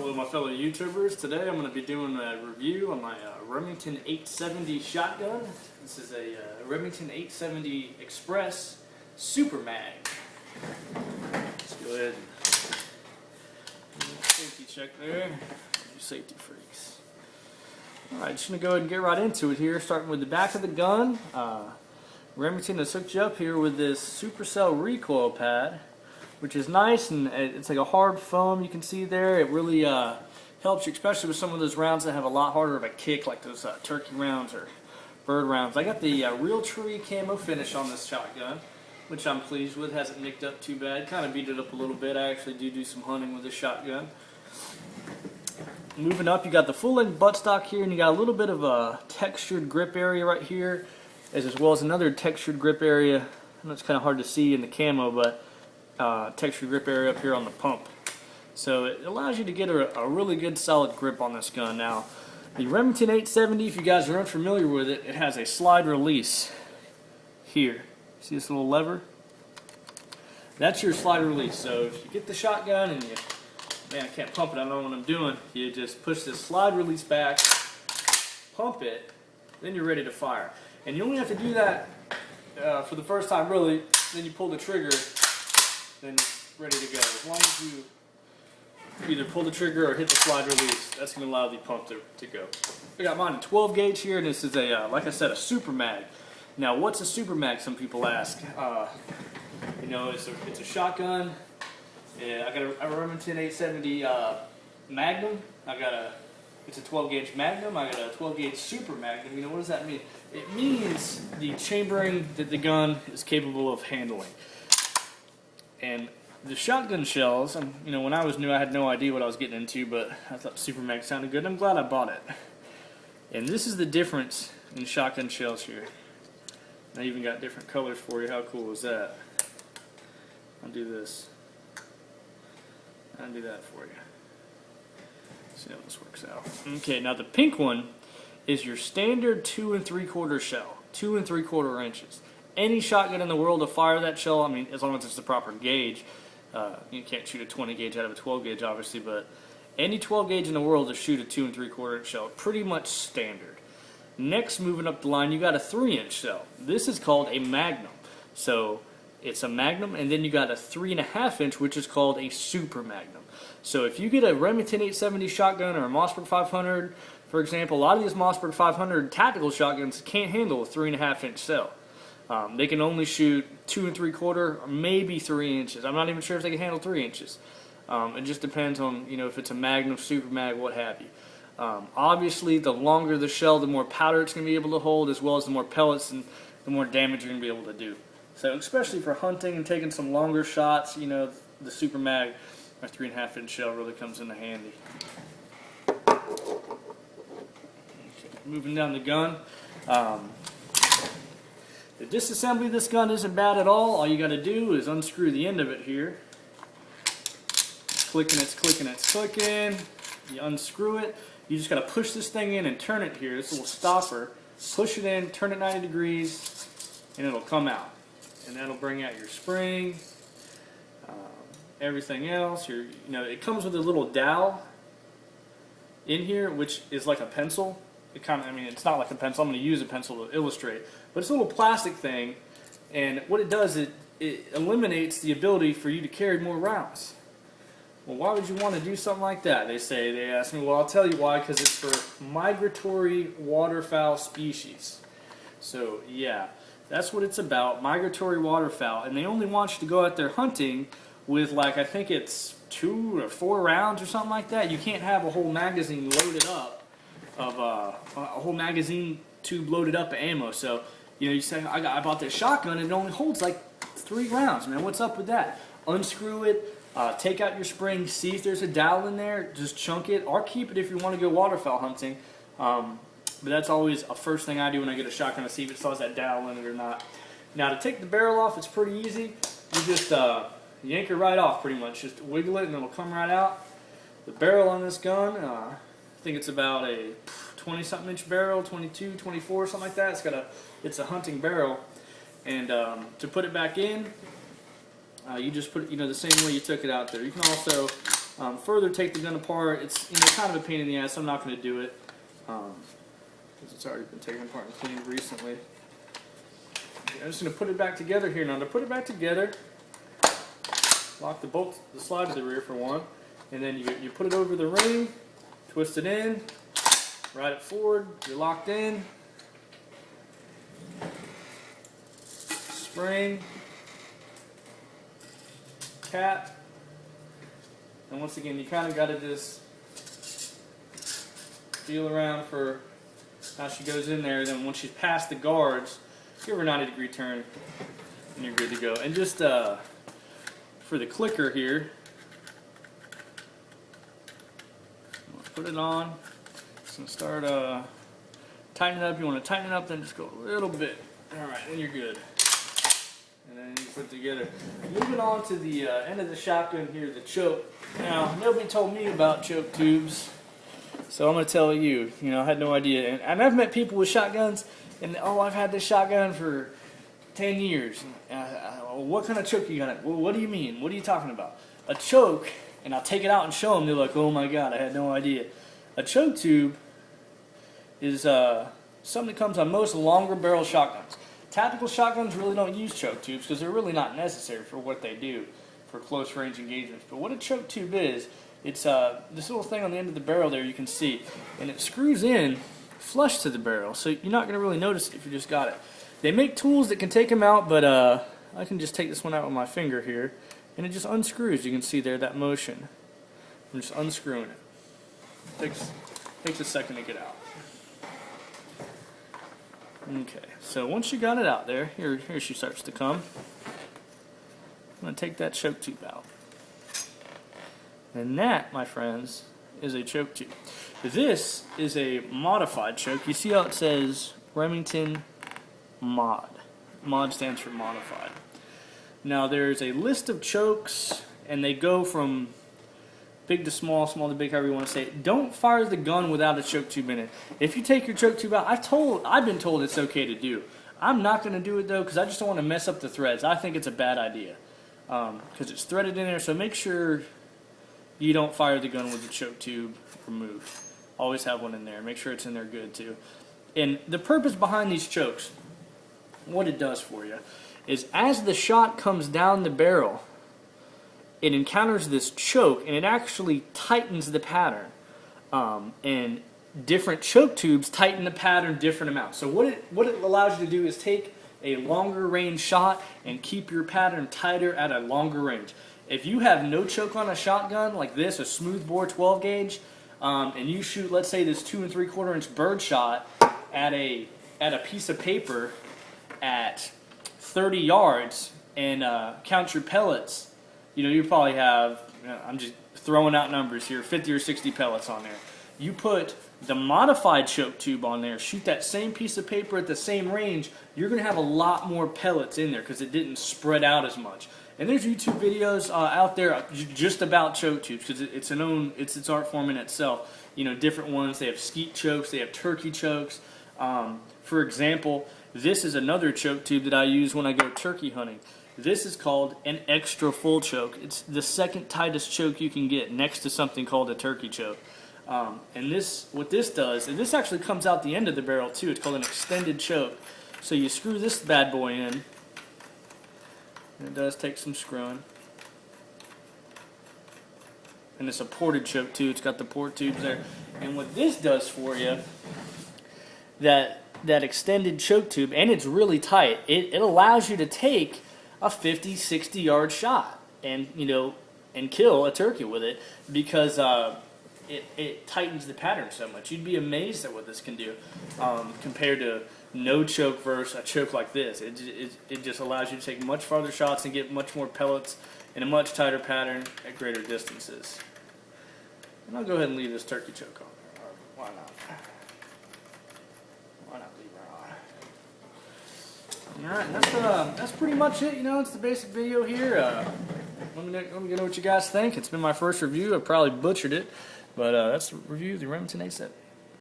Hello my fellow YouTubers. Today I'm going to be doing a review on my Remington 870 shotgun. This is a Remington 870 Express Supermag. Let's go ahead and safety check there. You safety freaks. Alright, just going to go ahead and get right into it here, starting with the back of the gun. Remington has hooked you up here with this Supercell recoil pad, which is nice, and it's like a hard foam you can see there. It really helps you, especially with some of those rounds that have a lot harder of a kick, like those turkey rounds or bird rounds. I got the Real Tree camo finish on this shotgun, which I'm pleased with. Hasn't nicked up too bad. Kind of beat it up a little bit. I actually do some hunting with this shotgun. Moving up, you got the full-length buttstock here, and you got a little bit of a textured grip area right here, as well as another textured grip area. I know it's kind of hard to see in the camo, but textured grip area up here on the pump. So it allows you to get a really good solid grip on this gun. Now, the Remington 870, if you guys are unfamiliar with it, it has a slide release here. See this little lever? That's your slide release. So if you get the shotgun and you, man, I can't pump it, I don't know what I'm doing. You just push this slide release back, pump it, then you're ready to fire. And you only have to do that for the first time, really. Then you pull the trigger, then it's ready to go. As long as you either pull the trigger or hit the slide release, that's going to allow the pump to go. I got mine in 12 gauge here, and this is a, like I said, a Supermag. Now, what's a Supermag? Some people ask. You know, it's a shotgun. Yeah, I got a Remington 870 Magnum. It's a 12 gauge Magnum. I got a 12 gauge Super Magnum. You know, what does that mean? It means the chambering that the gun is capable of handling. And the shotgun shells, you know, when I was new, I had no idea what I was getting into, but I thought Supermag sounded good, and I'm glad I bought it. And this is the difference in shotgun shells here. I even got different colors for you. How cool is that? I'll do this. I'll do that for you. See how this works out. Okay, now the pink one is your standard 2 3/4 shell, 2 3/4 inches. Any shotgun in the world to fire that shell, I mean, as long as it's the proper gauge. You can't shoot a 20 gauge out of a 12 gauge, obviously, but any 12 gauge in the world to shoot a 2 3/4 inch shell, pretty much standard. Next, moving up the line, you got a 3-inch shell. This is called a Magnum. So it's a Magnum, and then you got a 3.5 inch, which is called a Super Magnum. So if you get a Remington 870 shotgun or a Mossberg 500, for example, a lot of these Mossberg 500 tactical shotguns can't handle a 3.5 inch shell. They can only shoot 2 3/4, or maybe 3 inches. I'm not even sure if they can handle 3 inches. It just depends on, you know, if it's a Magnum, Super Mag, what have you. Obviously, the longer the shell, the more powder it's going to be able to hold, as well as the more pellets and the more damage you're going to be able to do. So, especially for hunting and taking some longer shots, you know, the Super Mag, my 3.5 inch shell really comes into handy. Okay, moving down the gun. The disassembly of this gun isn't bad at all. All you got to do is unscrew the end of it here. It's clicking, it's clicking, it's clicking. You unscrew it. You just got to push this thing in and turn it here. This little stopper. Push it in, turn it 90 degrees, and it'll come out. And that'll bring out your spring, everything else. You know, it comes with a little dowel in here, which is like a pencil. It kind of, I mean, it's not like a pencil. I'm going to use a pencil to illustrate, but it's a little plastic thing, and what it does, it eliminates the ability for you to carry more rounds. Well, why would you want to do something like that? They ask me. Well, I'll tell you why. Because it's for migratory waterfowl species. So yeah, that's what it's about, migratory waterfowl, and they only want you to go out there hunting with, like, I think it's 2 or 4 rounds or something like that. You can't have a whole magazine loaded up of a whole magazine tube loaded up of ammo. So, you know, you say, I bought this shotgun and it only holds like 3 rounds. Man, what's up with that? Unscrew it, take out your spring, see if there's a dowel in there, just chunk it, or keep it if you want to go waterfowl hunting. But that's always a first thing I do when I get a shotgun, to see if it still has that dowel in it or not. Now, to take the barrel off, it's pretty easy. You just yank it right off, pretty much. Just wiggle it and it'll come right out. The barrel on this gun, I think it's about a 20-something inch barrel, 22, 24, something like that. It's a hunting barrel. And to put it back in, you just put it, you know, the same way you took it out there. You can also further take the gun apart. It's kind of a pain in the ass, so I'm not going to do it because it's already been taken apart and cleaned recently. Okay, I'm just going to put it back together here. Now to put it back together, lock the slide to the rear for one, and then you put it over the ring, twist it in, ride it forward, you're locked in, spring, cap, and once again you kind of got to just feel around for how she goes in there. Then once she's past the guards, give her a 90-degree turn and you're good to go. And just for the clicker here, put it on. Just gonna start tightening it up. You want to tighten it up, then just go a little bit. All right, then you're good. And then you put it together. Moving on to the end of the shotgun here, the choke. Now, nobody told me about choke tubes, so I'm going to tell you. I had no idea. And I've met people with shotguns, and oh, I've had this shotgun for 10 years. What kind of choke you got? Well, what do you mean? What are you talking about? A choke, and I'll take it out and show them. They're like, oh my God, I had no idea. A choke tube is something that comes on most longer barrel shotguns. Tactical shotguns really don't use choke tubes because they're really not necessary for what they do for close range engagements. But what a choke tube is, it's this little thing on the end of the barrel there you can see, and it screws in flush to the barrel, so you're not going to really notice it if you just got it. They make tools that can take them out, but I can just take this one out with my finger here, and it just unscrews. You can see there that motion. I'm just unscrewing it. Takes a second to get out. Okay, so once you got it out there, here she starts to come. I'm going to take that choke tube out. And that, my friends, is a choke tube. This is a modified choke. You see how it says Remington Mod. Mod stands for modified. Now there's a list of chokes, and they go from big to small, small to big, however you want to say it. Don't fire the gun without a choke tube in it. If you take your choke tube out, I've been told it's okay to do. I'm not going to do it though because I just don't want to mess up the threads. I think it's a bad idea because it's threaded in there. So make sure you don't fire the gun with the choke tube removed. Always have one in there. Make sure it's in there good too. And the purpose behind these chokes, what it does for you, is as the shot comes down the barrel, it encounters this choke and it actually tightens the pattern. And different choke tubes tighten the pattern different amounts. So what it allows you to do is take a longer range shot and keep your pattern tighter at a longer range. If you have no choke on a shotgun like this, a smoothbore 12 gauge, and you shoot, let's say, this 2 3/4 inch bird shot at a piece of paper at 30 yards and count your pellets, you probably have, I'm just throwing out numbers here, 50 or 60 pellets on there. You put the modified choke tube on there, shoot that same piece of paper at the same range, you're going to have a lot more pellets in there because it didn't spread out as much. And there's YouTube videos out there just about choke tubes because it's its art form in itself. Different ones. They have skeet chokes. They have turkey chokes. For example, this is another choke tube that I use when I go turkey hunting. This is called an extra full choke. It's the second tightest choke you can get next to something called a turkey choke. And what this does, and this actually comes out the end of the barrel too. It's called an extended choke. So you screw this bad boy in. And it does take some screwing. And it's a ported choke too. It's got the port tubes there. And what this does for you, that extended choke tube, and it's really tight, it allows you to take a 50, 60 yard shot and kill a turkey with it because it tightens the pattern so much. You'd be amazed at what this can do compared to no choke versus a choke like this. It just allows you to take much farther shots and get much more pellets in a much tighter pattern at greater distances. And I'll go ahead and leave this turkey choke on there. Or why not? Why not leave her on? Alright, that's pretty much it. It's the basic video here. Let me know what you guys think. It's been my first review. I probably butchered it, but that's the review of the Remington A7.